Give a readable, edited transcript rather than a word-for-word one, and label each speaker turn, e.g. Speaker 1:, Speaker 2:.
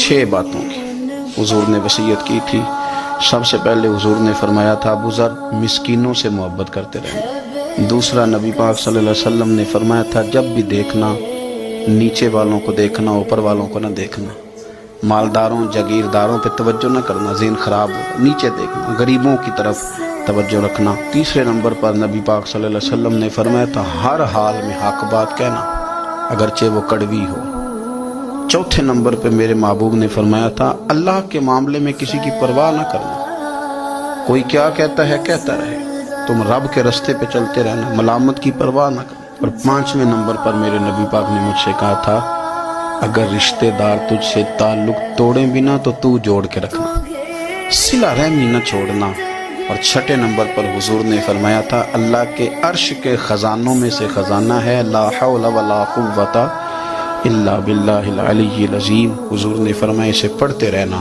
Speaker 1: 6 باتوں کی حضور نے وصیت کی تھی۔ سب سے پہلے حضور نے فرمایا تھا ابو ذر مسکینوں سے محبت کرتے رہنا۔ دوسرا نبی پاک صلی اللہ علیہ وسلم نے فرمایا تھا جب بھی دیکھنا نیچے والوں کو دیکھنا، اوپر والوں کو نہ دیکھنا، مالداروں جاگیرداروں پہ توجہ نہ کرنا، ذہن خراب ہوگا، نیچے دیکھنا، غریبوں کی طرف توجہ رکھنا۔ تیسرے نمبر پر نبی پاک صلی اللہ علیہ وسلم نے فرمایا تھا ہر حال میں حق بات کہنا اگرچہ وہ کڑوی ہو۔ چوتھے نمبر پہ میرے محبوب نے فرمایا تھا اللہ کے معاملے میں کسی کی پرواہ نہ کرنا، کوئی کیا کہتا ہے کہتا رہے، تم رب کے رستے پہ چلتے رہنا، ملامت کی پرواہ نہ کرنا۔ اور 5ویں نمبر پر میرے نبی پاک نے مجھ سے کہا تھا اگر رشتہ دار تجھ سے تعلق توڑیں بھی نہ تو جوڑ کے رکھنا، صلہ رحمی نہ چھوڑنا۔ اور 6 نمبر پر حضور نے فرمایا تھا اللہ کے عرش کے خزانوں میں سے خزانہ ہے لا حول ولا قوت الا باللہ العلی العظیم۔ حضور نے فرمایا اسے پڑھتے رہنا